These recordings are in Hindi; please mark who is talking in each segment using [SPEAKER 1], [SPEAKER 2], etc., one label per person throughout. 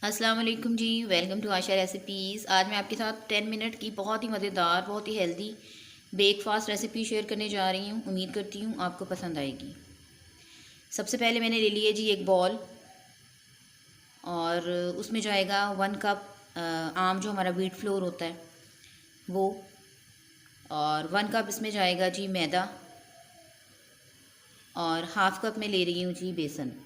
[SPEAKER 1] अस्सलाम वालेकुम जी। Welcome to Asha recipes. आज मैं आपके साथ 10 मिनट की बहुत ही मज़ेदार, बहुत ही हेल्दी ब्रेकफास्ट रेसिपी शेयर करने जा रही हूँ। उम्मीद करती हूँ आपको पसंद आएगी। सबसे पहले मैंने ले लिया जी एक बॉल, और उसमें जाएगा 1 कप आम जो हमारा व्हीट फ्लोर होता है वो, और 1 कप इसमें जाएगा जी मैदा, और हाफ़ कप में ले रही हूँ जी बेसन।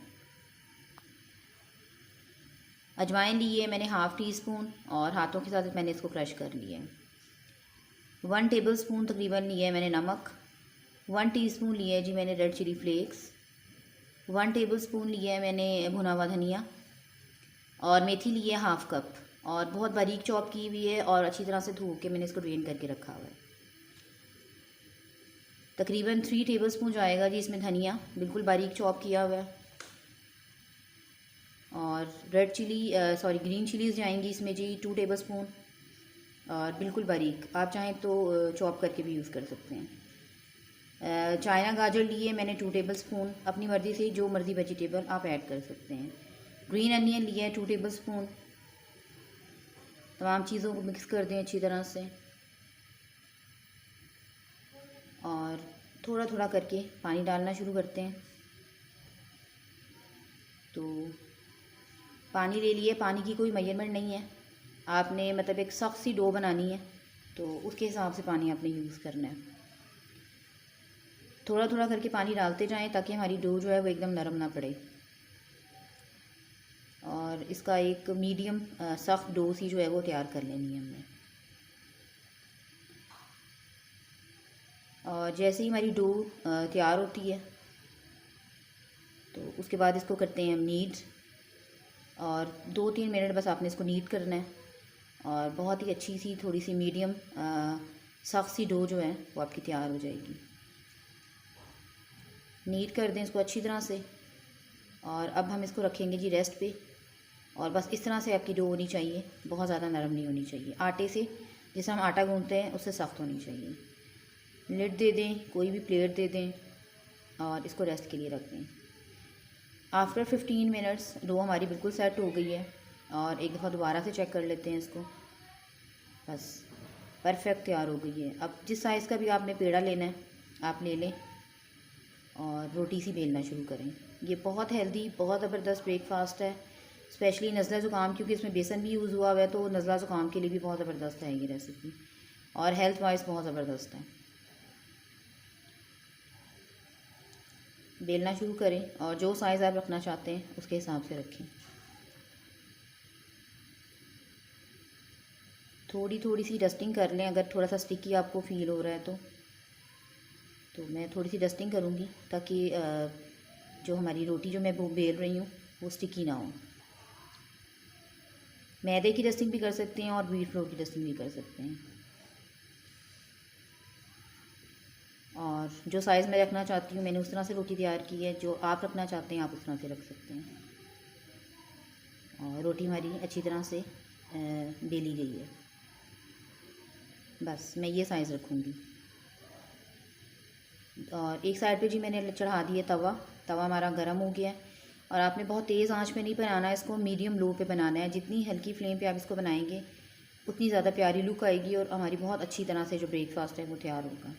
[SPEAKER 1] अजवाइन ली है मैंने हाफ़ टी स्पून, और हाथों के साथ मैंने इसको क्रश कर लिया है। 1 टेबल स्पून तकरीबन लिया है मैंने नमक। 1 टीस्पून लिया है जी मैंने red chili flakes. 1 tablespoon लिया है मैंने भुना हुआ धनिया, और मेथी ली है हाफ़ कप, और बहुत बारीक चॉप की हुई है, और अच्छी तरह से धो के मैंने इसको ड्रेन करके रखा हुआ है। तकरीबन 3 टेबल स्पून जाएगा जी इसमें धनिया, बिल्कुल बारीक चॉप किया हुआ है। और red chili sorry green chilies जाएंगी इसमें जी 2 टेबल स्पून, और बिल्कुल बारीक, आप चाहें तो चॉप करके भी यूज़ कर सकते हैं। चाइना गाजर लिए मैंने 2 टेबल स्पून, अपनी मर्ज़ी से जो मर्ज़ी वेजिटेबल आप ऐड कर सकते हैं। ग्रीन अनियन लिया है 2 टेबल स्पून। तमाम चीज़ों को मिक्स कर दें अच्छी तरह से, और थोड़ा थोड़ा करके पानी डालना शुरू करते हैं। तो पानी ले लिए, पानी की कोई मेजरमेंट नहीं है, आपने मतलब एक सख्त सी डो बनानी है तो उसके हिसाब से पानी आपने यूज़ करना है। थोड़ा थोड़ा करके पानी डालते जाएं ताकि हमारी डो जो है वो एकदम नरम ना पड़े, और इसका एक मीडियम सख्त डो सी जो है वो तैयार कर लेनी है हमने। और जैसे ही हमारी डो तैयार होती है तो उसके बाद इसको करते हैं हम नीड, और 2-3 मिनट बस आपने इसको नीड करना है, और बहुत ही अच्छी सी थोड़ी सी मीडियम सख्त सी डो जो है वो आपकी तैयार हो जाएगी। नीड कर दें इसको अच्छी तरह से, और अब हम इसको रखेंगे जी रेस्ट पे। और बस इस तरह से आपकी डो होनी चाहिए, बहुत ज़्यादा नरम नहीं होनी चाहिए। आटे से, जैसे हम आटा गूंथते हैं उससे सख्त होनी चाहिए। लिड दे दें, कोई भी प्लेट दे दें, और इसको रेस्ट के लिए रख दें। आफ्टर 15 मिनट्स डो हमारी बिल्कुल सेट हो गई है, और एक दफ़ा दोबारा से चेक कर लेते हैं इसको। बस परफेक्ट तैयार हो गई है। अब जिस साइज़ का भी आपने पेड़ा लेना है आप ले लें, और रोटी सी बेलना शुरू करें। ये बहुत हेल्दी, बहुत ज़बरदस्त ब्रेकफास्ट है, स्पेशली नज़ला ज़ुकाम, क्योंकि इसमें बेसन भी यूज़ हुआ हुआ है तो नज़ला ज़ुकाम के लिए भी बहुत ज़बरदस्त है ये रेसिपी, और हेल्थ वाइज बहुत ज़बरदस्त है। बेलना शुरू करें, और जो साइज़ आप रखना चाहते हैं उसके हिसाब से रखें। थोड़ी थोड़ी सी डस्टिंग कर लें, अगर थोड़ा सा स्टिकी आपको फ़ील हो रहा है तो मैं थोड़ी सी डस्टिंग करूँगी, ताकि जो हमारी रोटी जो मैं बेल रही हूँ वो स्टिकी ना हो। मैदे की डस्टिंग भी कर सकते हैं, और व्हीट फ्लोर की डस्टिंग भी कर सकते हैं। और जो साइज़ मैं रखना चाहती हूँ मैंने उस तरह से रोटी तैयार की है, जो आप रखना चाहते हैं आप उस तरह से रख सकते हैं। और रोटी हमारी अच्छी तरह से बेली गई है। बस मैं ये साइज़ रखूँगी। और एक साइड पे जी मैंने चढ़ा दिया तवा। तवा हमारा गर्म हो गया है, और आपने बहुत तेज़ आंच पे नहीं बनाना है इसको, मीडियम लो पे बनाना है। जितनी हल्की फ्लेम पे आप इसको बनाएंगे उतनी ज़्यादा प्यारी लुक आएगी, और हमारी बहुत अच्छी तरह से जो ब्रेकफास्ट है वो तैयार होगा।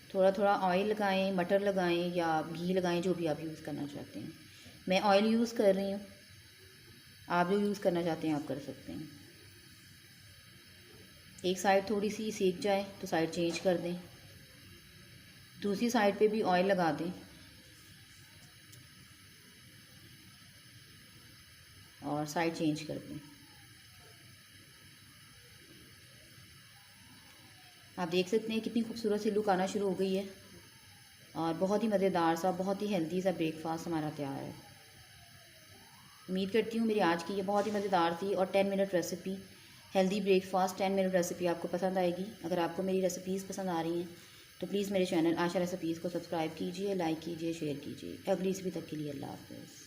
[SPEAKER 1] थोड़ा थोड़ा ऑयल लगाएं, बटर लगाएं या घी लगाएं, जो भी आप यूज़ करना चाहते हैं। मैं ऑयल यूज़ कर रही हूँ, आप जो यूज़ करना चाहते हैं आप कर सकते हैं। एक साइड थोड़ी सी सेक जाए तो साइड चेंज कर दें, दूसरी साइड पे भी ऑयल लगा दें, और साइड चेंज कर दें। आप देख सकते हैं कितनी खूबसूरत सी लुक आना शुरू हो गई है, और बहुत ही मज़ेदार सा, बहुत ही हेल्दी सा ब्रेकफास्ट हमारा तैयार है। उम्मीद करती हूँ मेरी आज की ये बहुत ही मज़ेदार थी और 10 minute recipe, healthy breakfast 10 minute recipe आपको पसंद आएगी। अगर आपको मेरी रेसिपीज़ पसंद आ रही हैं तो प्लीज़ मेरे चैनल आशा रेसिपीज़ को सब्सक्राइब कीजिए, लाइक कीजिए, शेयर कीजिए। अगली रेसिपी तक के लिए अल्लाह हाफ़िज़।